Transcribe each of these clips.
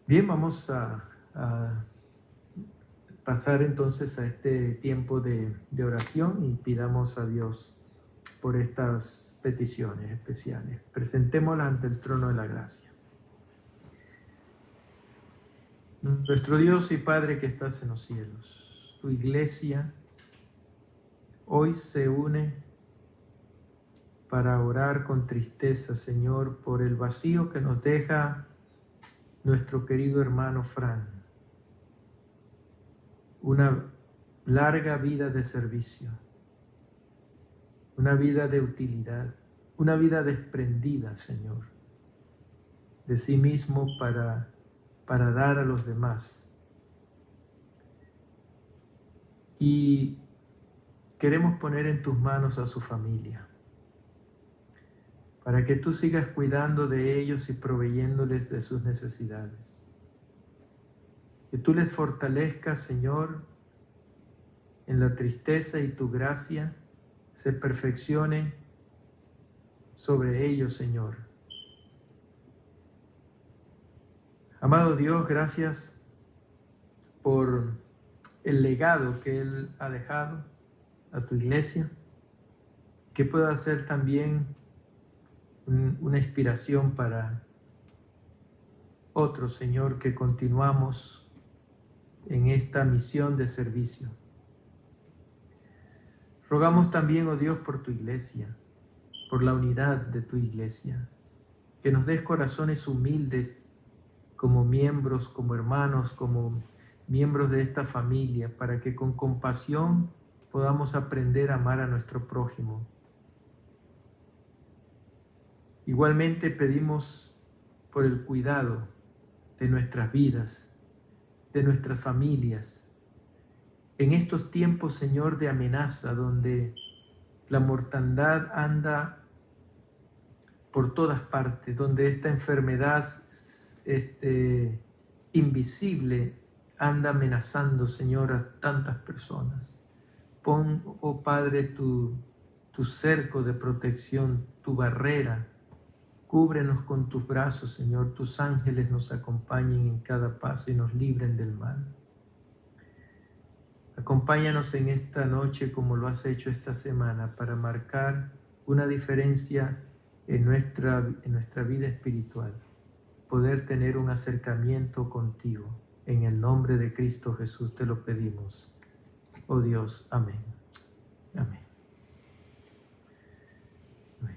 Bien, vamos a pasar entonces a este tiempo de oración y pidamos a Dios por estas peticiones especiales. Presentémoslas ante el trono de la gracia. Nuestro Dios y Padre que estás en los cielos, tu iglesia hoy se une para orar con tristeza, Señor, por el vacío que nos deja nuestro querido hermano Fran. Una larga vida de servicio, una vida de utilidad, una vida desprendida, Señor, de sí mismo para dar a los demás. Y queremos poner en tus manos a su familia, para que tú sigas cuidando de ellos y proveyéndoles de sus necesidades. Que tú les fortalezcas, Señor, en la tristeza y tu gracia se perfeccione sobre ellos, Señor. Amado Dios, gracias por el legado que Él ha dejado a tu iglesia, que pueda ser también una inspiración para otros, Señor, que continuamos en esta misión de servicio. Rogamos también, oh Dios, por tu iglesia, por la unidad de tu iglesia, que nos des corazones humildes como miembros, como hermanos, como miembros de esta familia, para que con compasión podamos aprender a amar a nuestro prójimo. Igualmente pedimos por el cuidado de nuestras vidas, de nuestras familias. En estos tiempos, Señor, de amenaza, donde la mortandad anda por todas partes, donde esta enfermedad invisible anda amenazando, Señor, a tantas personas. Pon, oh Padre, tu cerco de protección, tu barrera. Cúbrenos con tus brazos, Señor. Tus ángeles nos acompañen en cada paso y nos libren del mal. Acompáñanos en esta noche como lo has hecho esta semana para marcar una diferencia en nuestra vida espiritual. Poder tener un acercamiento contigo. En el nombre de Cristo Jesús te lo pedimos. Oh Dios, amén. Amén. Amén.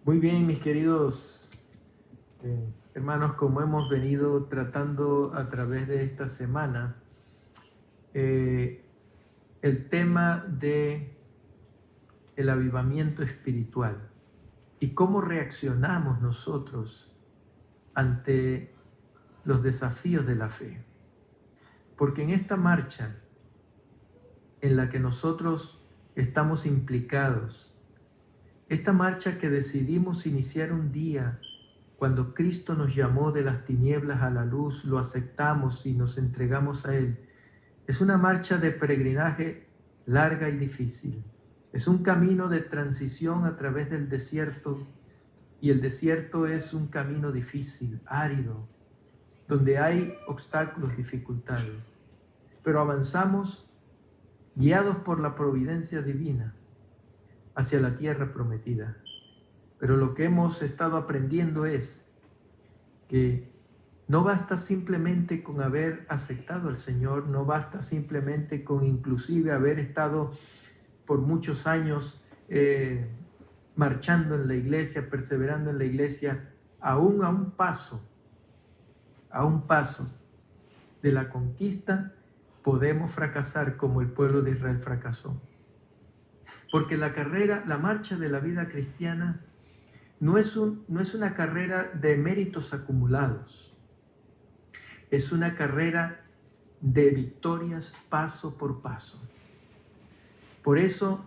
Muy bien, mis queridos hermanos, como hemos venido tratando a través de esta semana, el tema de el avivamiento espiritual y cómo reaccionamos nosotros ante los desafíos de la fe. Porque en esta marcha en la que nosotros estamos implicados, esta marcha que decidimos iniciar un día cuando Cristo nos llamó de las tinieblas a la luz, lo aceptamos y nos entregamos a Él, es una marcha de peregrinaje larga y difícil. Es un camino de transición a través del desierto, y el desierto es un camino difícil, árido, donde hay obstáculos, dificultades. Pero avanzamos guiados por la providencia divina hacia la tierra prometida. Pero lo que hemos estado aprendiendo es que no basta simplemente con haber aceptado al Señor, no basta simplemente con inclusive haber estado por muchos años marchando en la iglesia, perseverando en la iglesia, aún a un paso de la conquista, podemos fracasar como el pueblo de Israel fracasó. Porque la marcha de la vida cristiana no es una carrera de méritos acumulados, es una carrera de victorias paso por paso. Por eso,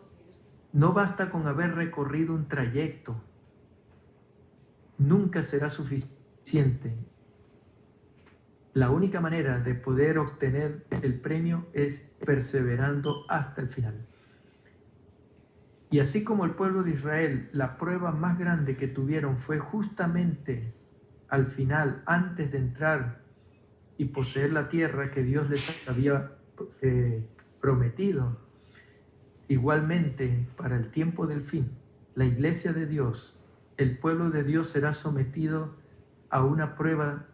no basta con haber recorrido un trayecto, nunca será suficiente. La única manera de poder obtener el premio es perseverando hasta el final. Y así como el pueblo de Israel, la prueba más grande que tuvieron fue justamente al final, antes de entrar y poseer la tierra que Dios les había prometido. Igualmente, para el tiempo del fin, la iglesia de Dios, el pueblo de Dios será sometido a una prueba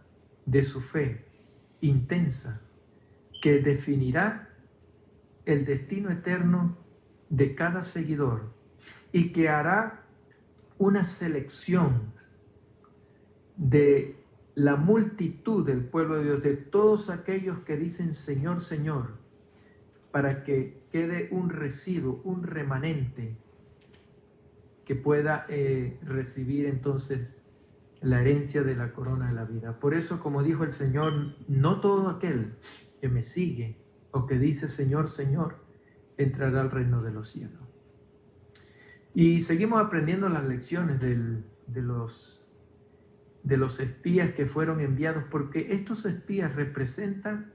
de su fe intensa que definirá el destino eterno de cada seguidor y que hará una selección de la multitud del pueblo de Dios, de todos aquellos que dicen Señor, Señor, para que quede un residuo, un remanente que pueda recibir entonces la herencia de la corona de la vida. Por eso, como dijo el Señor, no todo aquel que me sigue o que dice Señor, Señor, entrará al reino de los cielos. Y seguimos aprendiendo las lecciones de los espías que fueron enviados, porque estos espías representan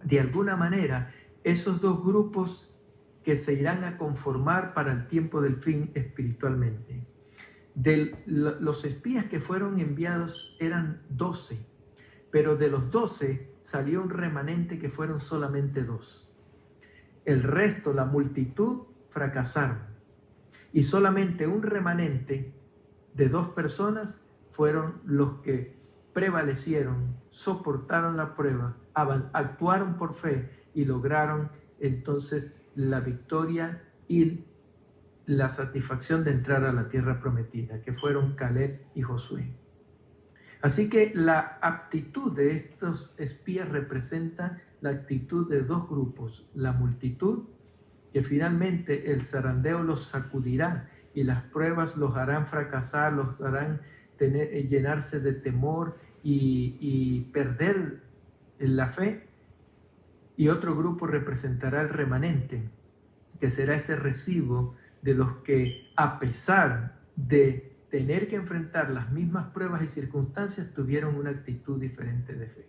de alguna manera esos dos grupos que se irán a conformar para el tiempo del fin espiritualmente. Los espías que fueron enviados eran 12, pero de los 12 salió un remanente que fueron solamente 2. El resto, la multitud, fracasaron. Y solamente un remanente de 2 personas fueron los que prevalecieron, soportaron la prueba, actuaron por fe y lograron entonces la victoria y la satisfacción de entrar a la tierra prometida, que fueron Caleb y Josué. Así que la aptitud de estos espías representa la actitud de 2 grupos, la multitud, que finalmente el zarandeo los sacudirá y las pruebas los harán fracasar, los harán llenarse de temor y perder la fe. Y otro grupo representará el remanente, que será ese residuo de los que, a pesar de tener que enfrentar las mismas pruebas y circunstancias, tuvieron una actitud diferente de fe.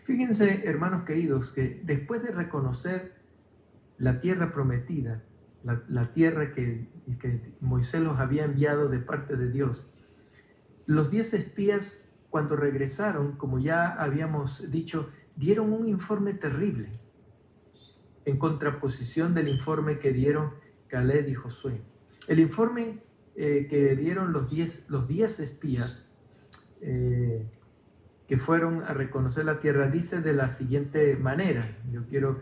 Fíjense, hermanos queridos, que después de reconocer la tierra prometida, la tierra que Moisés los había enviado de parte de Dios, los 10 espías, cuando regresaron, como ya habíamos dicho, dieron un informe terrible, en contraposición del informe que dieron Caleb y Josué. El informe que dieron los 10 espías que fueron a reconocer la tierra dice de la siguiente manera. Yo quiero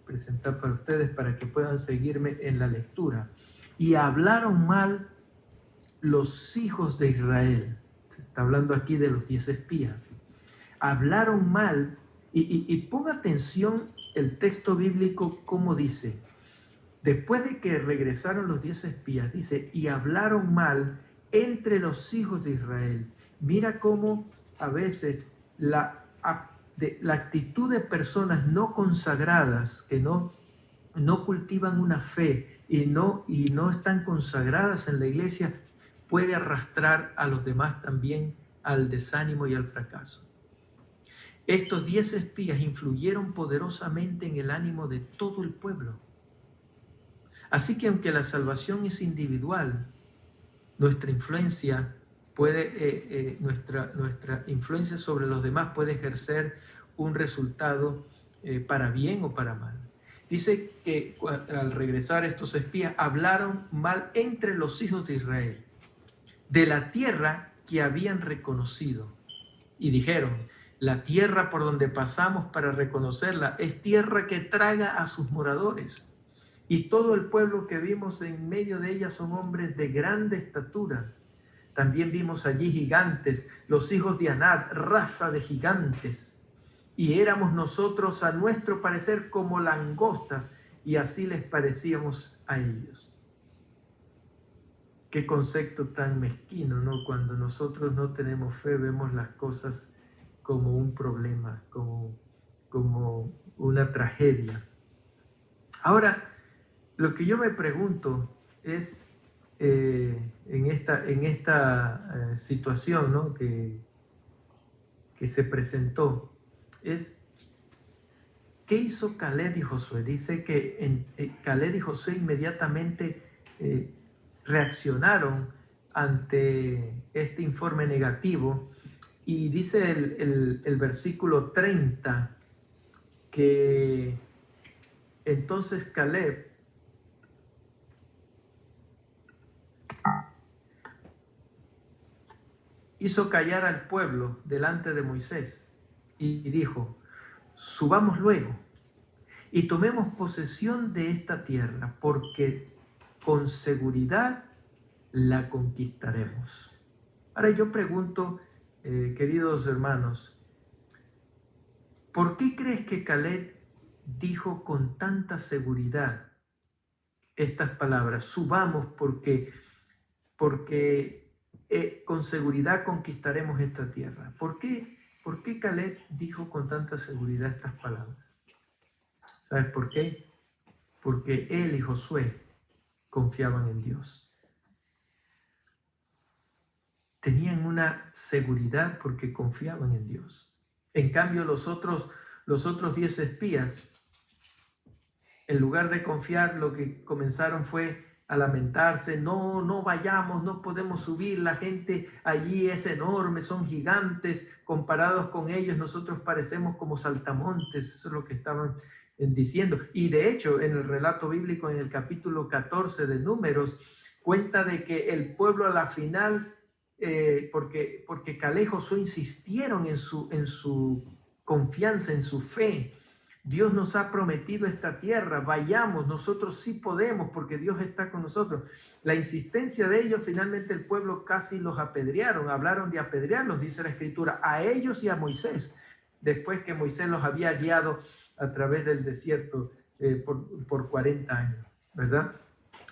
presentar para ustedes para que puedan seguirme en la lectura. Y hablaron mal los hijos de Israel. Se está hablando aquí de los 10 espías. Hablaron mal, y ponga atención el texto bíblico como dice. Después de que regresaron los 10 espías, dice, y hablaron mal entre los hijos de Israel. Mira cómo a veces la actitud de personas no consagradas, que no cultivan una fe y no están consagradas en la iglesia, puede arrastrar a los demás también al desánimo y al fracaso. Estos 10 espías influyeron poderosamente en el ánimo de todo el pueblo. Así que aunque la salvación es individual, nuestra influencia nuestra influencia sobre los demás puede ejercer un resultado para bien o para mal. Dice que al regresar estos espías hablaron mal entre los hijos de Israel de la tierra que habían reconocido y dijeron: la tierra por donde pasamos para reconocerla es tierra que traga a sus moradores, y todo el pueblo que vimos en medio de ella son hombres de grande estatura. También vimos allí gigantes, los hijos de Anat, raza de gigantes, y éramos nosotros a nuestro parecer como langostas, y así les parecíamos a ellos. Qué concepto tan mezquino, ¿no? Cuando nosotros no tenemos fe, vemos las cosas como un problema, como una tragedia. Ahora, lo que yo me pregunto es, en esta situación, ¿no? que se presentó, es ¿Qué hizo Caleb y Josué? Dice que Caleb y Josué inmediatamente reaccionaron ante este informe negativo, y dice el versículo 30 que entonces Caleb hizo callar al pueblo delante de Moisés y dijo: subamos luego y tomemos posesión de esta tierra, porque con seguridad la conquistaremos. Ahora yo pregunto, queridos hermanos, ¿por qué crees que Caleb dijo con tanta seguridad estas palabras? Subamos porque con seguridad conquistaremos esta tierra. ¿Por qué Caleb dijo con tanta seguridad estas palabras? ¿Sabes por qué? Porque él y Josué confiaban en Dios. Tenían una seguridad porque confiaban en Dios. En cambio, los otros 10 espías, en lugar de confiar, lo que comenzaron fue a lamentarse: no vayamos, no podemos subir, la gente allí es enorme, son gigantes, comparados con ellos nosotros parecemos como saltamontes. Eso es lo que estaban diciendo. Y de hecho, en el relato bíblico, en el capítulo 14 de Números, cuenta de que el pueblo a la final, porque Caleb y Josué insistieron en su confianza, en su fe. Dios nos ha prometido esta tierra, vayamos, nosotros sí podemos porque Dios está con nosotros. La insistencia de ellos, finalmente el pueblo casi los apedrearon, hablaron de apedrearlos, dice la Escritura, a ellos y a Moisés, después que Moisés los había guiado a través del desierto por 40 años, ¿verdad?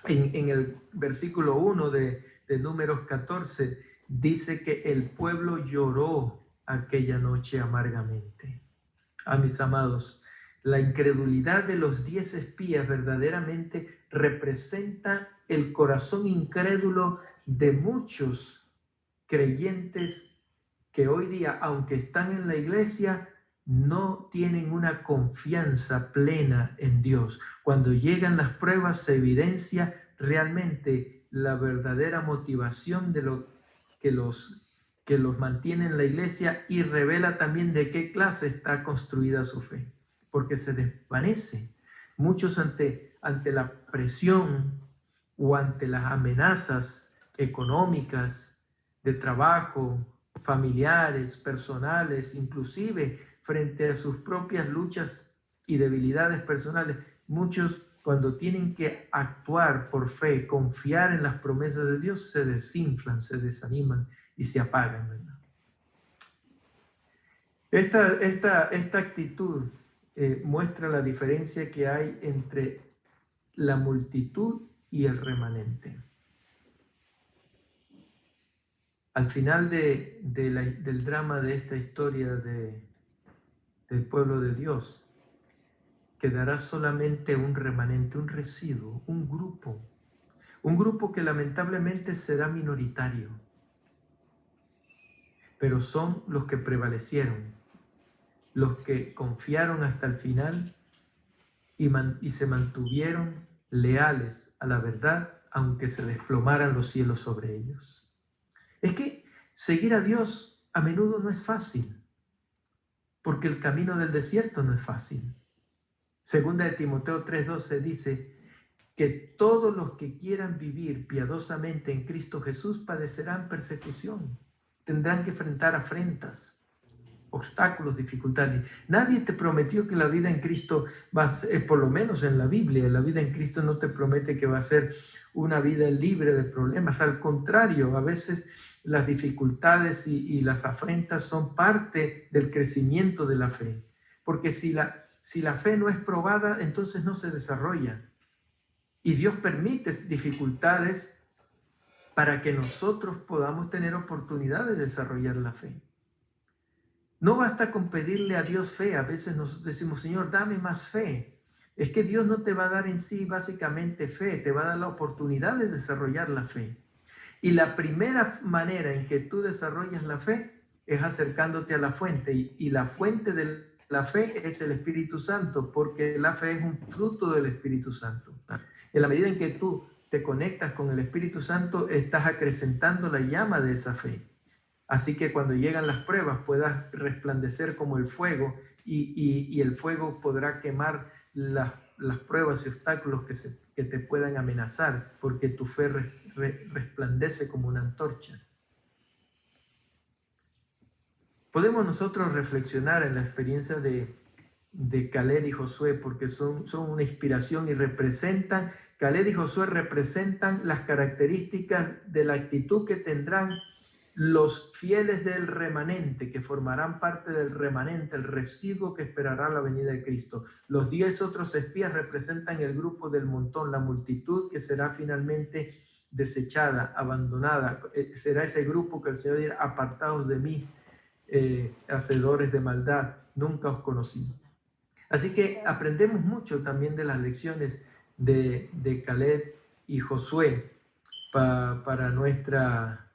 En el versículo 1 de Números 14, dice que el pueblo lloró aquella noche amargamente. A mis amados, la incredulidad de los 10 espías verdaderamente representa el corazón incrédulo de muchos creyentes que hoy día, aunque están en la iglesia, no tienen una confianza plena en Dios. Cuando llegan las pruebas se evidencia realmente la verdadera motivación de lo que los mantiene en la iglesia, y revela también de qué clase está construida su fe, porque se desvanece. Muchos ante la presión o ante las amenazas económicas, de trabajo, familiares, personales, inclusive frente a sus propias luchas y debilidades personales, muchos, cuando tienen que actuar por fe, confiar en las promesas de Dios, se desinflan, se desaniman y se apagan, ¿verdad? Esta actitud muestra la diferencia que hay entre la multitud y el remanente. Al final del drama de esta historia del pueblo de Dios, quedará solamente un remanente, un residuo, un grupo que lamentablemente será minoritario, pero son los que prevalecieron, los que confiaron hasta el final y se mantuvieron leales a la verdad, aunque se desplomaran los cielos sobre ellos. Es que seguir a Dios a menudo no es fácil, porque el camino del desierto no es fácil. Segunda de Timoteo 3:12 dice que todos los que quieran vivir piadosamente en Cristo Jesús padecerán persecución, tendrán que enfrentar afrentas, obstáculos, dificultades. Nadie te prometió que la vida en Cristo va a ser, por lo menos en la Biblia, la vida en Cristo no te promete que va a ser una vida libre de problemas. Al contrario, a veces las dificultades y las afrentas son parte del crecimiento de la fe. Porque si la fe no es probada, entonces no se desarrolla. Y Dios permite dificultades para que nosotros podamos tener oportunidad de desarrollar la fe. No basta con pedirle a Dios fe. A veces nosotros decimos: Señor, dame más fe. Es que Dios no te va a dar en sí básicamente fe, te va a dar la oportunidad de desarrollar la fe. Y la primera manera en que tú desarrollas la fe es acercándote a la fuente. Y la fuente de la fe es el Espíritu Santo, porque la fe es un fruto del Espíritu Santo. En la medida en que tú te conectas con el Espíritu Santo, estás acrecentando la llama de esa fe. Así que cuando llegan las pruebas puedas resplandecer como el fuego y el fuego podrá quemar las pruebas y obstáculos que te puedan amenazar, porque tu fe resplandece como una antorcha. Podemos nosotros reflexionar en la experiencia de Caleb y Josué, porque son una inspiración y Caleb y Josué representan las características de la actitud que tendrán los fieles del remanente, que formarán parte del remanente, el residuo que esperará la venida de Cristo. Los 10 otros espías representan el grupo del montón, la multitud que será finalmente desechada, abandonada. Será ese grupo que el Señor dirá: apartados de mí, hacedores de maldad, nunca os conocí. Así que aprendemos mucho también de las lecciones de Caleb y Josué para nuestra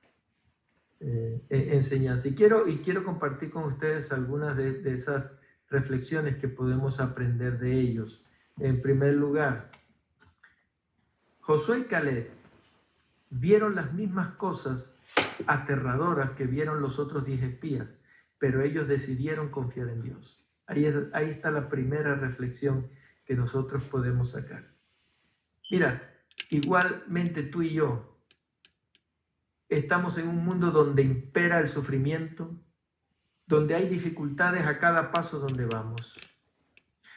enseñanza. Y quiero compartir con ustedes algunas de esas reflexiones que podemos aprender de ellos. En primer lugar, Josué y Caleb vieron las mismas cosas aterradoras que vieron los otros 10 espías, pero ellos decidieron confiar en Dios. Ahí está la primera reflexión que nosotros podemos sacar. Mira, igualmente tú y yo estamos en un mundo donde impera el sufrimiento, donde hay dificultades a cada paso donde vamos,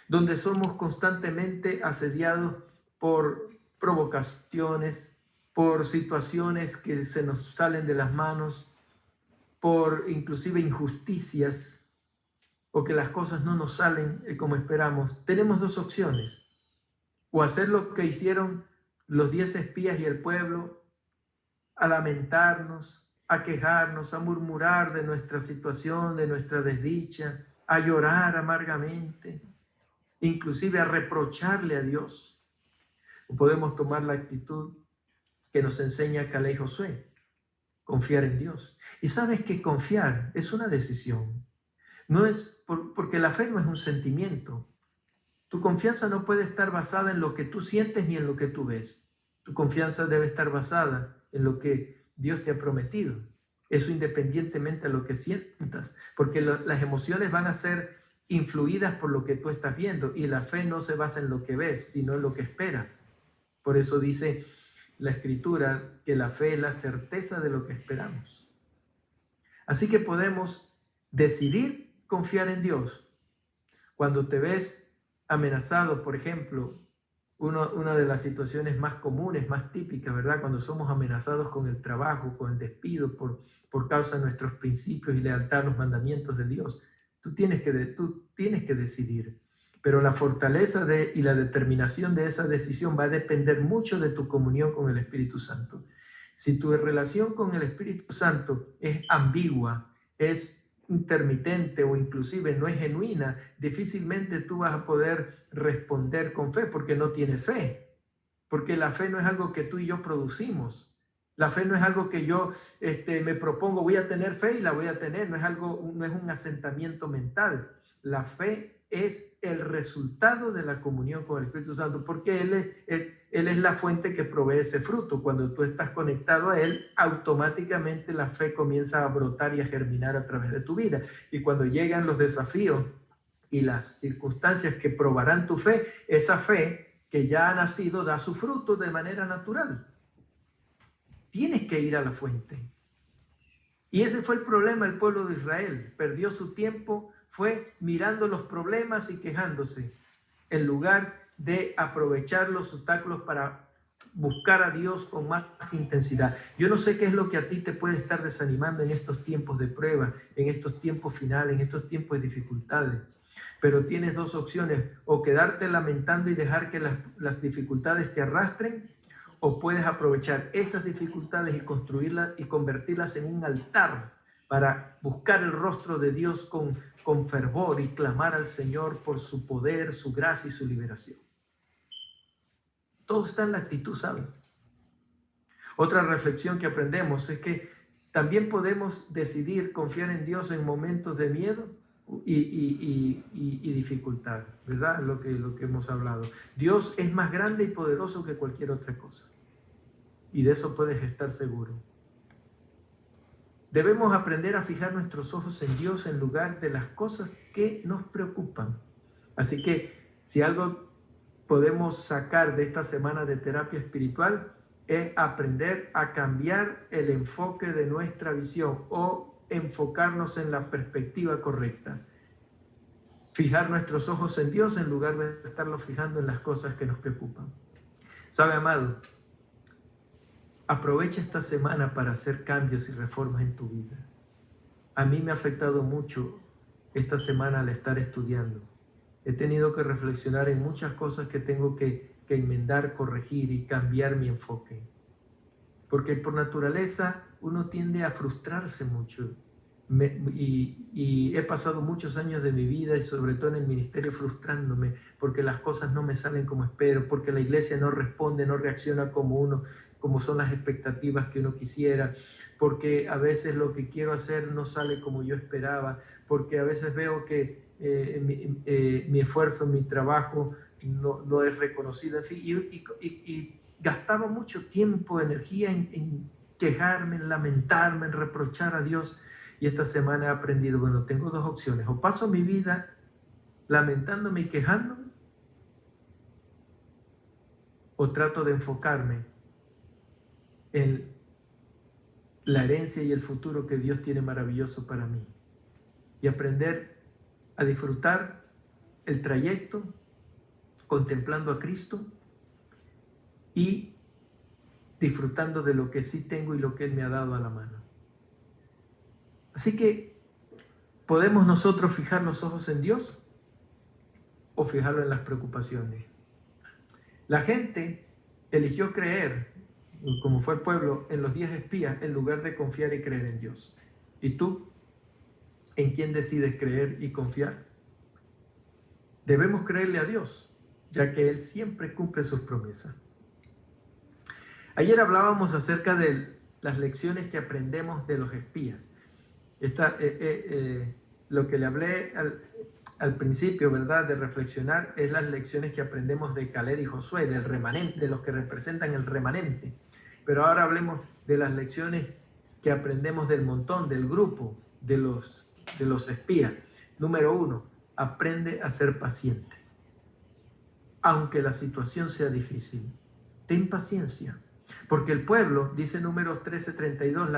donde somos constantemente asediados por provocaciones, por situaciones que se nos salen de las manos, por inclusive injusticias, o que las cosas no nos salen como esperamos. Tenemos dos opciones: o hacer lo que hicieron los 10 espías y el pueblo, a lamentarnos, a quejarnos, a murmurar de nuestra situación, de nuestra desdicha, a llorar amargamente, inclusive a reprocharle a Dios. O podemos tomar la actitud que nos enseña Caleb y Josué: confiar en Dios. Y sabes que confiar es una decisión. No es porque la fe no es un sentimiento. Tu confianza no puede estar basada en lo que tú sientes ni en lo que tú ves. Tu confianza debe estar basada en lo que Dios te ha prometido. Eso independientemente de lo que sientas, porque las emociones van a ser influidas por lo que tú estás viendo, y la fe no se basa en lo que ves, sino en lo que esperas. Por eso dice la Escritura que la fe es la certeza de lo que esperamos. Así que podemos decidir confiar en Dios. Cuando te ves amenazado, por ejemplo, una de las situaciones más comunes, más típicas, ¿verdad? Cuando somos amenazados con el trabajo, con el despido, por causa de nuestros principios y lealtad a los mandamientos de Dios. Tú tienes que decidir. Pero la fortaleza y la determinación de esa decisión va a depender mucho de tu comunión con el Espíritu Santo. Si tu relación con el Espíritu Santo es ambigua, es intermitente o inclusive no es genuina, difícilmente tú vas a poder responder con fe, porque no tienes fe. Porque la fe no es algo que tú y yo producimos. La fe no es algo que yo me propongo: voy a tener fe y la voy a tener. No es un asentamiento mental. La fe es el resultado de la comunión con el Espíritu Santo, porque Él es la fuente que provee ese fruto. Cuando tú estás conectado a Él, automáticamente la fe comienza a brotar y a germinar a través de tu vida. Y cuando llegan los desafíos y las circunstancias que probarán tu fe, esa fe que ya ha nacido da su fruto de manera natural. Tienes que ir a la fuente. Y ese fue el problema del pueblo de Israel. Perdió su tiempo, fue mirando los problemas y quejándose, en lugar de aprovechar los obstáculos para buscar a Dios con más intensidad. Yo no sé qué es lo que a ti te puede estar desanimando en estos tiempos de prueba, en estos tiempos finales, en estos tiempos de dificultades. Pero tienes dos opciones: o quedarte lamentando y dejar que las dificultades te arrastren, o puedes aprovechar esas dificultades y construirlas y convertirlas en un altar para buscar el rostro de Dios con fervor y clamar al Señor por su poder, su gracia y su liberación. Todo está en la actitud, ¿sabes? Otra reflexión que aprendemos es que también podemos decidir confiar en Dios en momentos de miedo y dificultad, ¿verdad? Lo que hemos hablado. Dios es más grande y poderoso que cualquier otra cosa. Y de eso puedes estar seguro. Debemos aprender a fijar nuestros ojos en Dios en lugar de las cosas que nos preocupan. Así que si algo podemos sacar de esta semana de terapia espiritual es aprender a cambiar el enfoque de nuestra visión o enfocarnos en la perspectiva correcta. Fijar nuestros ojos en Dios en lugar de estarlos fijando en las cosas que nos preocupan. ¿Sabe, amado? Aprovecha esta semana para hacer cambios y reformas en tu vida. A mí me ha afectado mucho esta semana al estar estudiando. He tenido que reflexionar en muchas cosas que tengo que enmendar, corregir y cambiar mi enfoque. Porque por naturaleza uno tiende a frustrarse mucho. Y he pasado muchos años de mi vida y sobre todo en el ministerio frustrándome porque las cosas no me salen como espero, porque la iglesia no responde, no reacciona como son las expectativas que uno quisiera, porque a veces lo que quiero hacer no sale como yo esperaba, porque a veces veo que mi esfuerzo, mi trabajo no es reconocido, en fin, y gastaba mucho tiempo, energía en quejarme, en lamentarme, en reprochar a Dios. Y esta semana he aprendido, bueno, tengo dos opciones: o paso mi vida lamentándome y quejándome, o trato de enfocarme en la herencia y el futuro que Dios tiene maravilloso para mí, y aprender a disfrutar el trayecto contemplando a Cristo y disfrutando de lo que sí tengo y lo que Él me ha dado a la mano. Así que podemos nosotros fijar los ojos en Dios o fijarlo en las preocupaciones. La gente eligió creer, como fue el pueblo, en los 10 espías en lugar de confiar y creer en Dios. ¿Y tú? ¿En quién decides creer y confiar? Debemos creerle a Dios, ya que Él siempre cumple sus promesas. Ayer hablábamos acerca de las lecciones que aprendemos de los espías. Lo que le hablé al principio, ¿verdad?, de reflexionar, es las lecciones que aprendemos de Caleb y Josué, del remanente, de los que representan el remanente. Pero ahora hablemos de las lecciones que aprendemos del montón, del grupo, de los espías. Número 1, aprende a ser paciente. Aunque la situación sea difícil, ten paciencia. Porque el pueblo, dice Números 13:32,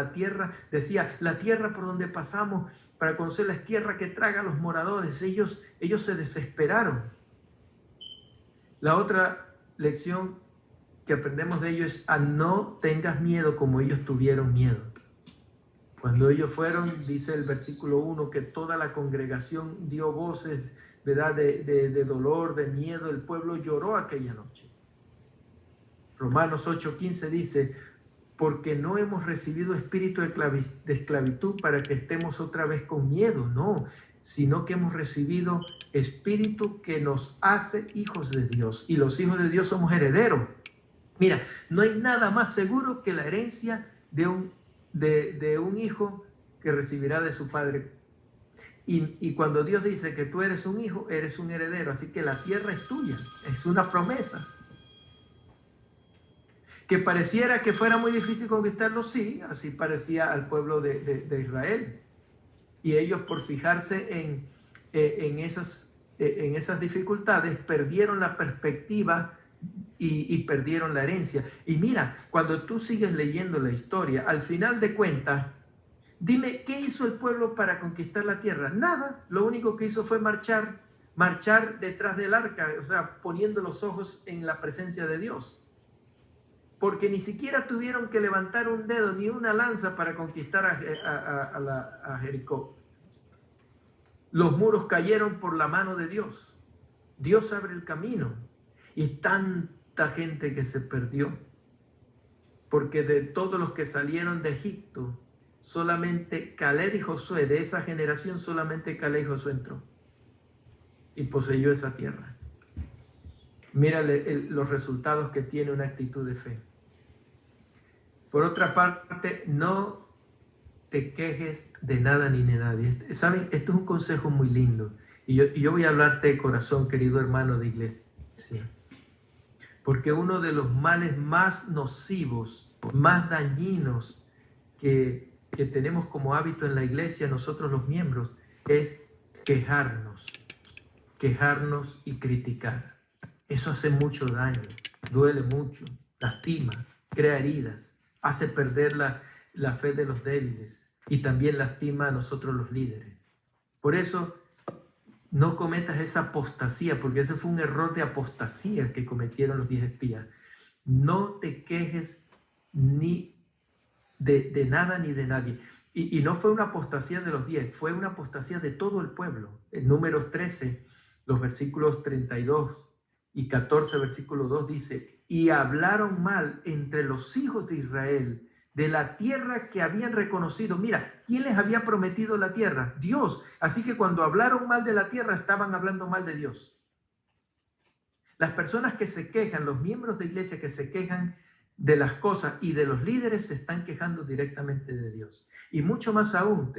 la tierra por donde pasamos para conocerla es tierra que traga a los moradores. Ellos se desesperaron. La otra lección que aprendemos de ellos es a no tengas miedo como ellos tuvieron miedo. Cuando ellos fueron, dice el versículo 1, que toda la congregación dio voces, ¿verdad?, de dolor, de miedo. El pueblo lloró aquella noche. Romanos 8:15 dice, porque no hemos recibido espíritu de esclavitud para que estemos otra vez con miedo, no, sino que hemos recibido espíritu que nos hace hijos de Dios, y los hijos de Dios somos herederos. Mira, no hay nada más seguro que la herencia de un hijo que recibirá de su padre. Y cuando Dios dice que tú eres un hijo, eres un heredero, así que la tierra es tuya, es una promesa. Que pareciera que fuera muy difícil conquistarlo, sí, así parecía al pueblo de Israel. Y ellos, por fijarse en esas dificultades, perdieron la perspectiva y perdieron la herencia. Y mira, cuando tú sigues leyendo la historia, al final de cuentas, dime, ¿qué hizo el pueblo para conquistar la tierra? Nada, lo único que hizo fue marchar detrás del arca, o sea, poniendo los ojos en la presencia de Dios. Porque ni siquiera tuvieron que levantar un dedo ni una lanza para conquistar a Jericó. Los muros cayeron por la mano de Dios. Dios abre el camino. Y tanta gente que se perdió. Porque de todos los que salieron de Egipto, solamente Caleb y Josué, de esa generación, solamente Caleb y Josué entró. Y poseyó esa tierra. Mírale los resultados que tiene una actitud de fe. Por otra parte, no te quejes de nada ni de nadie. ¿Saben? Esto es un consejo muy lindo. Y yo voy a hablarte de corazón, querido hermano de iglesia. Porque uno de los males más nocivos, más dañinos que tenemos como hábito en la iglesia, nosotros los miembros, es quejarnos y criticar. Eso hace mucho daño, duele mucho, lastima, crea heridas, hace perder la fe de los débiles y también lastima a nosotros los líderes. Por eso, no cometas esa apostasía, porque ese fue un error de apostasía que cometieron los 10 espías. No te quejes ni de nada ni de nadie. Y no fue una apostasía de los 10, fue una apostasía de todo el pueblo. En Números 13, los versículos 32 y 14, versículo 2 dice, y hablaron mal entre los hijos de Israel de la tierra que habían reconocido. Mira, ¿quién les había prometido la tierra? Dios. Así que cuando hablaron mal de la tierra, estaban hablando mal de Dios. Las personas que se quejan, los miembros de iglesia que se quejan de las cosas y de los líderes, se están quejando directamente de Dios. Y mucho más aún,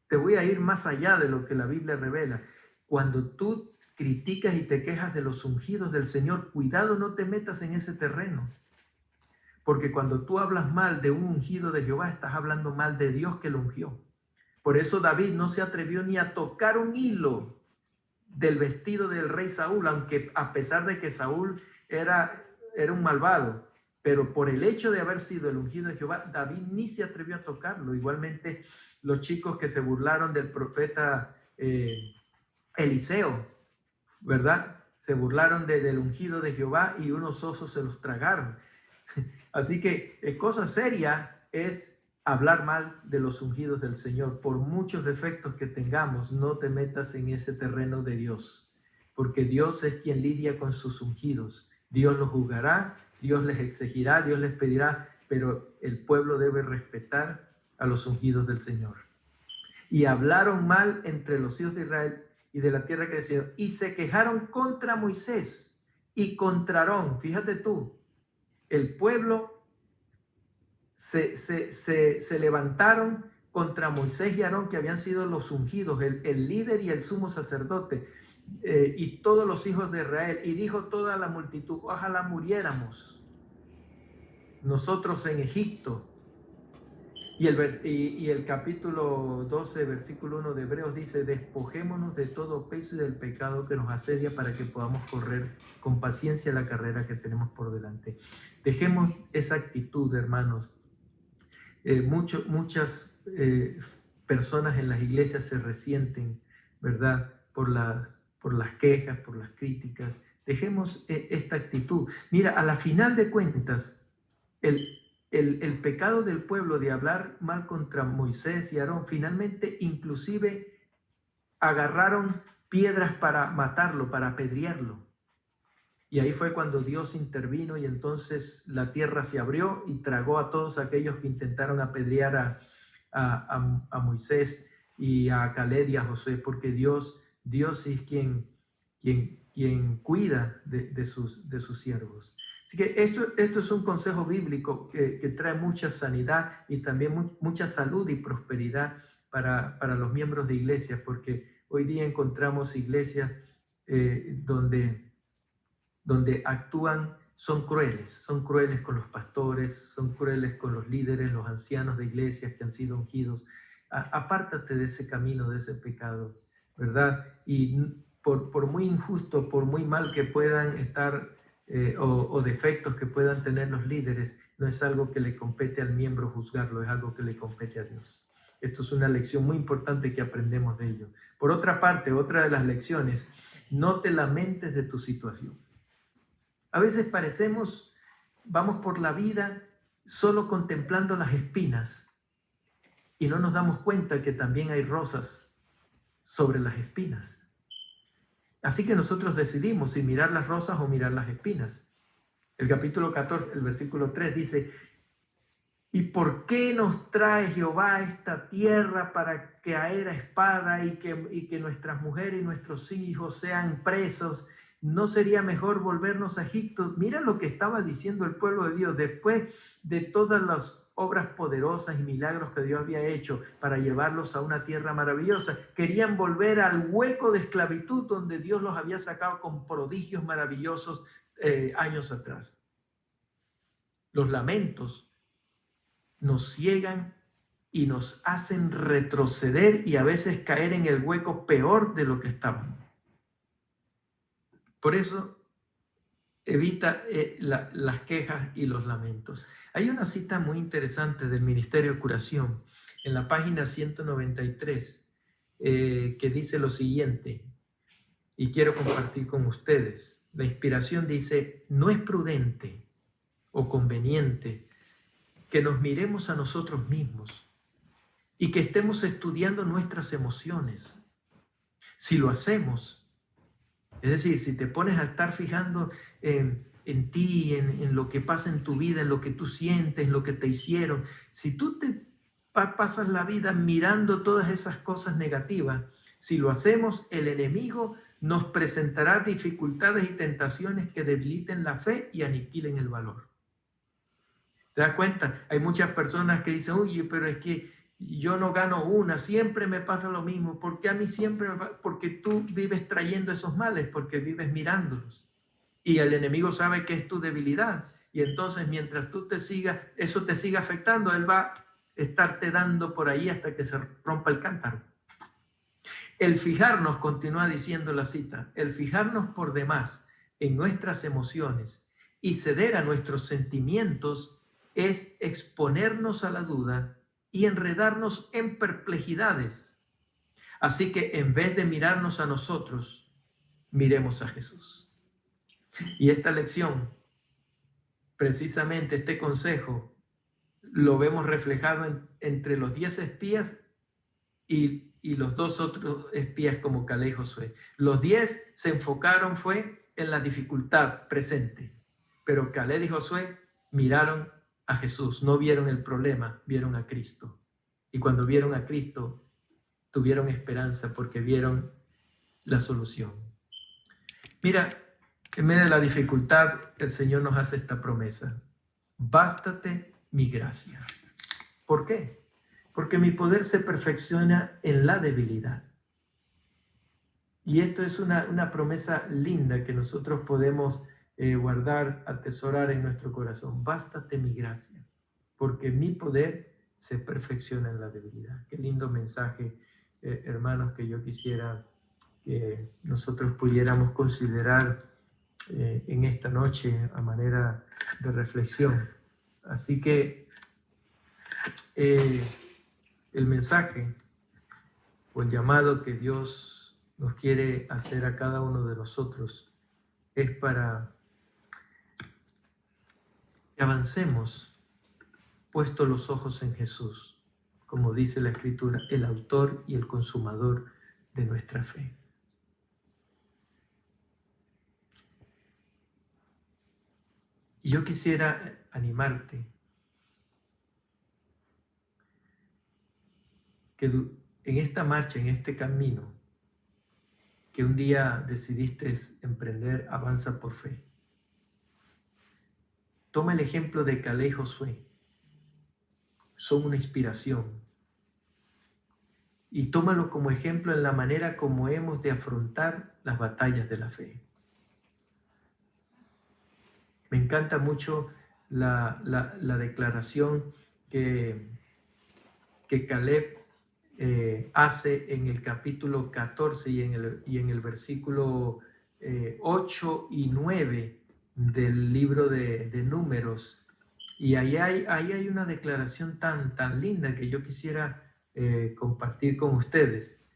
te voy a ir más allá de lo que la Biblia revela. Cuando tú criticas y te quejas de los ungidos del Señor, cuidado, no te metas en ese terreno. Porque cuando tú hablas mal de un ungido de Jehová, estás hablando mal de Dios que lo ungió. Por eso David no se atrevió ni a tocar un hilo del vestido del rey Saúl, aunque a pesar de que Saúl era un malvado, pero por el hecho de haber sido el ungido de Jehová, David ni se atrevió a tocarlo. Igualmente los chicos que se burlaron del profeta Eliseo, ¿verdad? Se burlaron del ungido de Jehová y unos osos se los tragaron. Así que cosa seria es hablar mal de los ungidos del Señor. Por muchos defectos que tengamos, no te metas en ese terreno de Dios, porque Dios es quien lidia con sus ungidos. Dios los juzgará, Dios les exigirá, Dios les pedirá, pero el pueblo debe respetar a los ungidos del Señor. Y hablaron mal entre los hijos de Israel y de la tierra que desearon, y se quejaron contra Moisés y contra Aarón. Fíjate tú, el pueblo se levantaron contra Moisés y Aarón, que habían sido los ungidos, el líder y el sumo sacerdote, y todos los hijos de Israel. Y dijo toda la multitud, ojalá muriéramos nosotros en Egipto. Y el capítulo 12, versículo 1 de Hebreos dice, despojémonos de todo peso y del pecado que nos asedia para que podamos correr con paciencia la carrera que tenemos por delante. Dejemos esa actitud, hermanos. Muchas personas en las iglesias se resienten, ¿verdad? Por las quejas, por las críticas. Dejemos esta actitud. Mira, a la final de cuentas, el pecado del pueblo de hablar mal contra Moisés y Aarón, finalmente inclusive agarraron piedras para matarlo, para apedrearlo. Y ahí fue cuando Dios intervino y entonces la tierra se abrió y tragó a todos aquellos que intentaron apedrear a Moisés y a Caleb y a Josué, porque Dios es quien cuida de sus siervos. Así que esto es un consejo bíblico que trae mucha sanidad y también mucha salud y prosperidad para los miembros de iglesias, porque hoy día encontramos iglesias donde actúan, son crueles con los pastores, son crueles con los líderes, los ancianos de iglesias que han sido ungidos. Apártate de ese camino, de ese pecado, ¿verdad? Y por muy injusto, por muy mal que puedan estar o defectos que puedan tener los líderes, no es algo que le compete al miembro juzgarlo, es algo que le compete a Dios. Esto es una lección muy importante que aprendemos de ello. Por otra parte, otra de las lecciones, no te lamentes de tu situación. A veces vamos por la vida solo contemplando las espinas y no nos damos cuenta que también hay rosas sobre las espinas. Así que nosotros decidimos si mirar las rosas o mirar las espinas. El capítulo 14, el versículo 3 dice, ¿y por qué nos trae Jehová a esta tierra para caer a espada y que nuestras mujeres y nuestros hijos sean presos? ¿No sería mejor volvernos a Egipto? Mira lo que estaba diciendo el pueblo de Dios después de todos los obras poderosas y milagros que Dios había hecho para llevarlos a una tierra maravillosa. Querían volver al hueco de esclavitud donde Dios los había sacado con prodigios maravillosos años atrás. Los lamentos nos ciegan y nos hacen retroceder y a veces caer en el hueco peor de lo que estábamos. Por eso evita las quejas y los lamentos. Hay una cita muy interesante del Ministerio de Curación en la página 193 que dice lo siguiente, y quiero compartir con ustedes. La inspiración dice: no es prudente o conveniente que nos miremos a nosotros mismos y que estemos estudiando nuestras emociones. Si lo hacemos, es decir, si te pones a estar fijando en ti, en lo que pasa en tu vida, en lo que tú sientes, en lo que te hicieron, si tú te pasas la vida mirando todas esas cosas negativas, si lo hacemos, el enemigo nos presentará dificultades y tentaciones que debiliten la fe y aniquilen el valor. ¿Te das cuenta? Hay muchas personas que dicen: oye, pero es que yo no gano una, siempre me pasa lo mismo. ¿Por qué a mí siempre me pasa? Porque tú vives trayendo esos males, porque vives mirándolos. Y el enemigo sabe que es tu debilidad. Y entonces, mientras tú eso te siga afectando, él va a estarte dando por ahí hasta que se rompa el cántaro. El fijarnos, continúa diciendo la cita, el fijarnos por demás en nuestras emociones y ceder a nuestros sentimientos es exponernos a la duda y enredarnos en perplejidades. Así que en vez de mirarnos a nosotros, miremos a Jesús. Y esta lección, precisamente este consejo, lo vemos reflejado entre los 10 espías y los 2 otros espías como Caleb y Josué. Los 10 se enfocaron en la dificultad presente, pero Caleb y Josué miraron a Jesús, no vieron el problema, vieron a Cristo. Y cuando vieron a Cristo, tuvieron esperanza porque vieron la solución. Mira, en medio de la dificultad, el Señor nos hace esta promesa: bástate mi gracia. ¿Por qué? Porque mi poder se perfecciona en la debilidad. Y esto es una promesa linda que nosotros podemos guardar, atesorar en nuestro corazón. Bástate mi gracia, porque mi poder se perfecciona en la debilidad. Qué lindo mensaje, hermanos, que yo quisiera que nosotros pudiéramos considerar en esta noche a manera de reflexión. Así que el mensaje o el llamado que Dios nos quiere hacer a cada uno de nosotros es para que avancemos puesto los ojos en Jesús, como dice la Escritura, el autor y el consumador de nuestra fe. Y yo quisiera animarte que en esta marcha, en este camino que un día decidiste emprender, avanza por fe. Toma el ejemplo de Caleb y Josué. Son una inspiración. Y tómalo como ejemplo en la manera como hemos de afrontar las batallas de la fe. Me encanta mucho la declaración que Caleb hace en el capítulo 14 y en el versículo 8 y 9 del libro de Números. Y ahí hay una declaración tan linda que yo quisiera compartir con ustedes.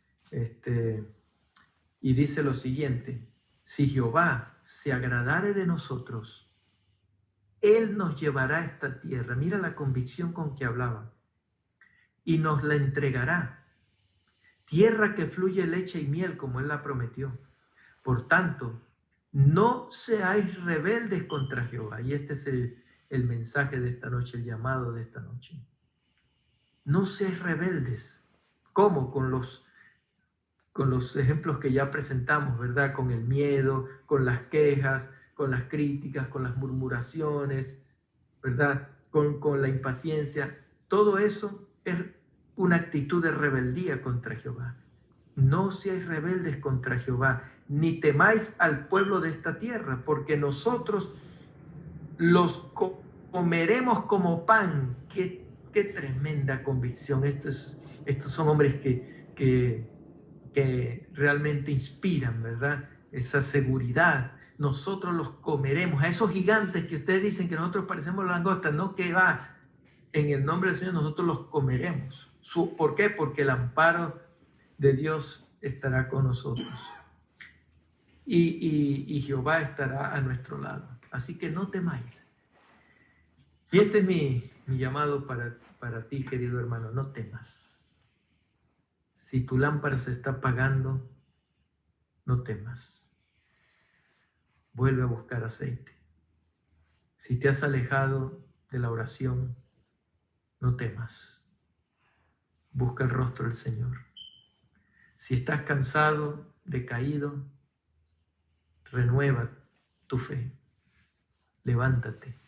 Y dice lo siguiente: si Jehová se agradare de nosotros, Él nos llevará a esta tierra. Mira la convicción con que hablaba. Y nos la entregará. Tierra que fluye leche y miel, como Él la prometió. Por tanto, no seáis rebeldes contra Jehová. Y este es el mensaje de esta noche, el llamado de esta noche. No seáis rebeldes. ¿Cómo? Con los ejemplos que ya presentamos, ¿verdad? Con el miedo, con las quejas, con las críticas, con las murmuraciones, ¿verdad? con la impaciencia, todo eso es una actitud de rebeldía contra Jehová. No seáis rebeldes contra Jehová, ni temáis al pueblo de esta tierra, porque nosotros los comeremos como pan. Qué tremenda convicción. Estos son hombres que realmente inspiran, ¿verdad? Esa seguridad. Nosotros los comeremos. A esos gigantes que ustedes dicen que nosotros parecemos langostas, no, que va. En el nombre del Señor nosotros los comeremos. ¿Por qué? Porque el amparo de Dios estará con nosotros. Y Jehová estará a nuestro lado. Así que no temáis. Y este es mi llamado para ti, querido hermano. No temas. Si tu lámpara se está apagando, no temas. Vuelve a buscar aceite. Si te has alejado de la oración, no temas. Busca el rostro del Señor. Si estás cansado, decaído, renueva tu fe. Levántate.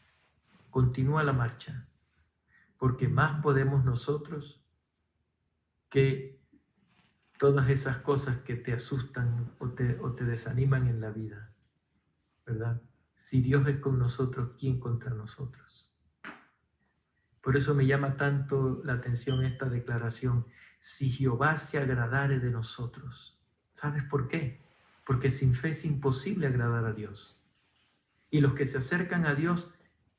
Continúa la marcha. Porque más podemos nosotros que todas esas cosas que te asustan o te desaniman en la vida, ¿verdad? Si Dios es con nosotros, ¿quién contra nosotros? Por eso me llama tanto la atención esta declaración: si Jehová se agradare de nosotros. ¿Sabes por qué? Porque sin fe es imposible agradar a Dios. Y los que se acercan a Dios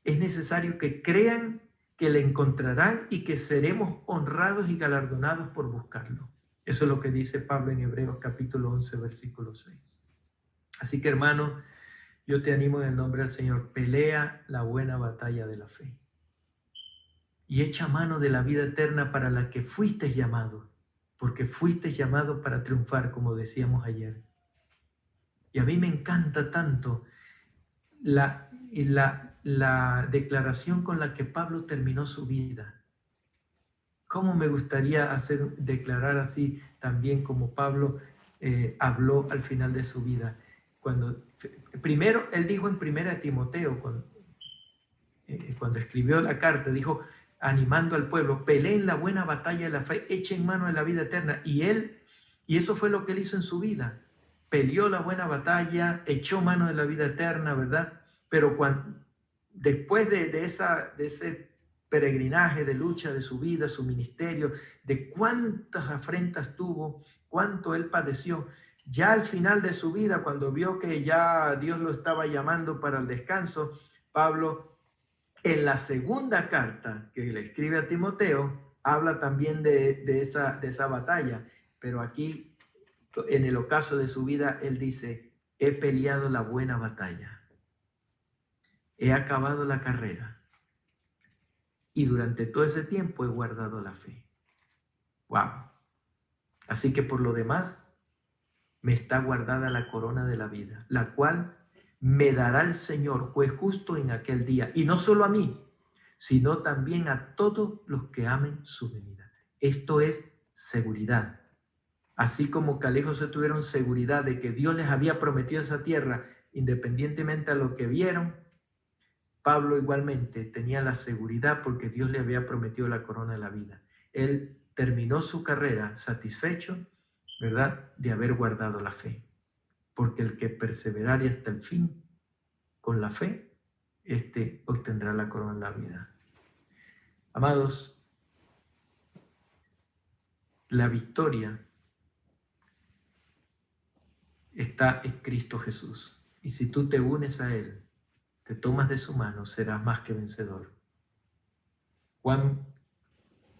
es necesario que crean que le encontrarán y que seremos honrados y galardonados por buscarlo. Eso es lo que dice Pablo en Hebreos capítulo 11, versículo 6. Así que, hermano, yo te animo en el nombre del Señor: pelea la buena batalla de la fe y echa mano de la vida eterna para la que fuiste llamado, porque fuiste llamado para triunfar, como decíamos ayer. Y a mí me encanta tanto la declaración con la que Pablo terminó su vida. ¿Cómo me gustaría declarar así también como Pablo habló al final de su vida? Primero, él dijo en 1 Timoteo, cuando escribió la carta, dijo, animando al pueblo: peleen la buena batalla de la fe, echen mano de la vida eterna. Y eso fue lo que él hizo en su vida. Peleó la buena batalla, echó mano de la vida eterna, ¿verdad? Pero después de ese peregrinaje de lucha de su vida, su ministerio, de cuántas afrentas tuvo, cuánto él padeció, ya al final de su vida, cuando vio que ya Dios lo estaba llamando para el descanso, Pablo, en la segunda carta que le escribe a Timoteo, habla también de esa batalla, pero aquí, en el ocaso de su vida, él dice: he peleado la buena batalla, he acabado la carrera y durante todo ese tiempo he guardado la fe. ¡Wow! Así que por lo demás, me está guardada la corona de la vida, la cual me dará el Señor, juez justo, en aquel día. Y no solo a mí, sino también a todos los que amen su venida. Esto es seguridad. Así como Caleb y Josué tuvieron seguridad de que Dios les había prometido esa tierra, independientemente a lo que vieron, Pablo igualmente tenía la seguridad porque Dios le había prometido la corona de la vida. Él terminó su carrera satisfecho, ¿verdad?, de haber guardado la fe. Porque el que perseverare hasta el fin con la fe, obtendrá la corona de la vida. Amados, la victoria está en Cristo Jesús. Y si tú te unes a Él, te tomas de su mano, serás más que vencedor. Juan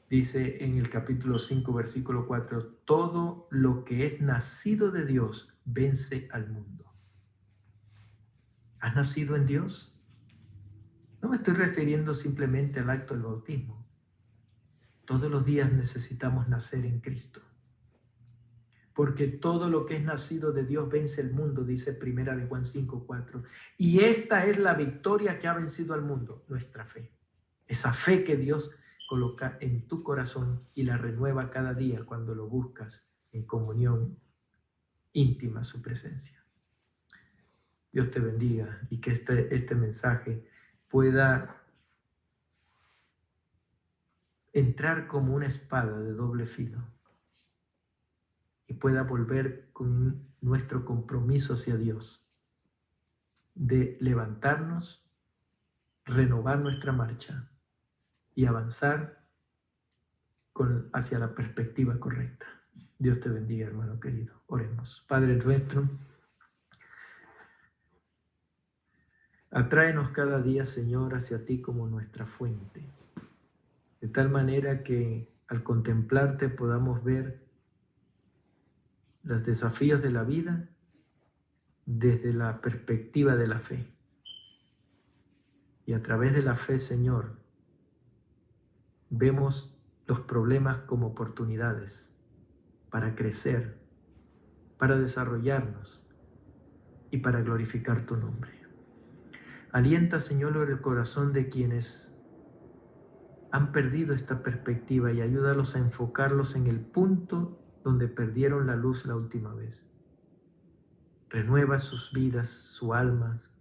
dice en el capítulo 5, versículo 4, todo lo que es nacido de Dios vence al mundo. ¿Has nacido en Dios? No me estoy refiriendo simplemente al acto del bautismo. Todos los días necesitamos nacer en Cristo. Porque todo lo que es nacido de Dios vence el mundo, dice Primera de Juan 5:4. Y esta es la victoria que ha vencido al mundo, nuestra fe. Esa fe que Dios coloca en tu corazón y la renueva cada día cuando lo buscas en comunión íntima a su presencia. Dios te bendiga y que este mensaje pueda entrar como una espada de doble filo y pueda volver con nuestro compromiso hacia Dios de levantarnos, renovar nuestra marcha y avanzar hacia la perspectiva correcta. Dios te bendiga, hermano querido. Oremos. Padre nuestro, atráenos cada día, Señor, hacia ti como nuestra fuente, de tal manera que al contemplarte podamos ver los desafíos de la vida desde la perspectiva de la fe. Y a través de la fe, Señor, vemos los problemas como oportunidades para crecer, para desarrollarnos y para glorificar tu nombre. Alienta, Señor, el corazón de quienes han perdido esta perspectiva y ayúdalos a enfocarlos en el punto donde perdieron la luz la última vez. Renueva sus vidas, sus almas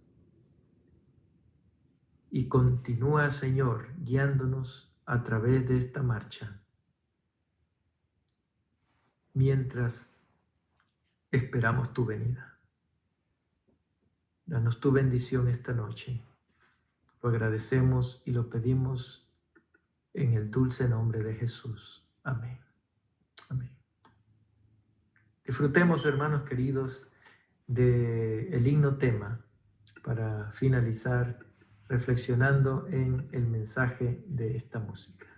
y continúa, Señor, guiándonos a través de esta marcha mientras esperamos tu venida. Danos tu bendición esta noche. Lo agradecemos y lo pedimos en el dulce nombre de Jesús. Amén. Amén. Disfrutemos, hermanos queridos, del himno tema para finalizar reflexionando en el mensaje de esta música.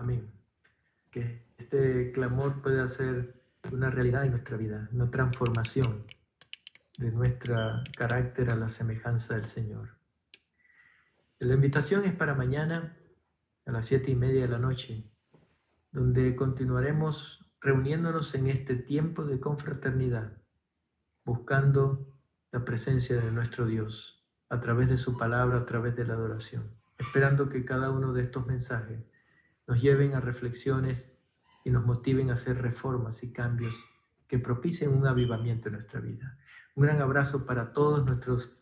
Amén. Que este clamor pueda ser una realidad en nuestra vida, una transformación de nuestro carácter a la semejanza del Señor. La invitación es para mañana a las 7:30 de la noche, donde continuaremos reuniéndonos en este tiempo de confraternidad, buscando la presencia de nuestro Dios a través de su palabra, a través de la adoración, esperando que cada uno de estos mensajes nos lleven a reflexiones y nos motiven a hacer reformas y cambios que propicien un avivamiento en nuestra vida. Un gran abrazo para todos nuestros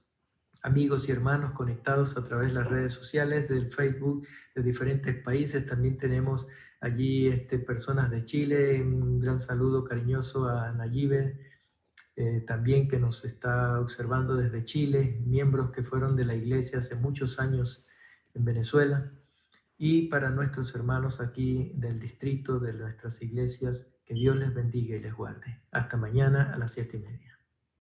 amigos y hermanos conectados a través de las redes sociales, del Facebook, de diferentes países. También tenemos allí personas de Chile, un gran saludo cariñoso a Nayibe, también que nos está observando desde Chile, miembros que fueron de la iglesia hace muchos años en Venezuela, y para nuestros hermanos aquí del distrito, de nuestras iglesias, que Dios les bendiga y les guarde. Hasta mañana a las 7:30.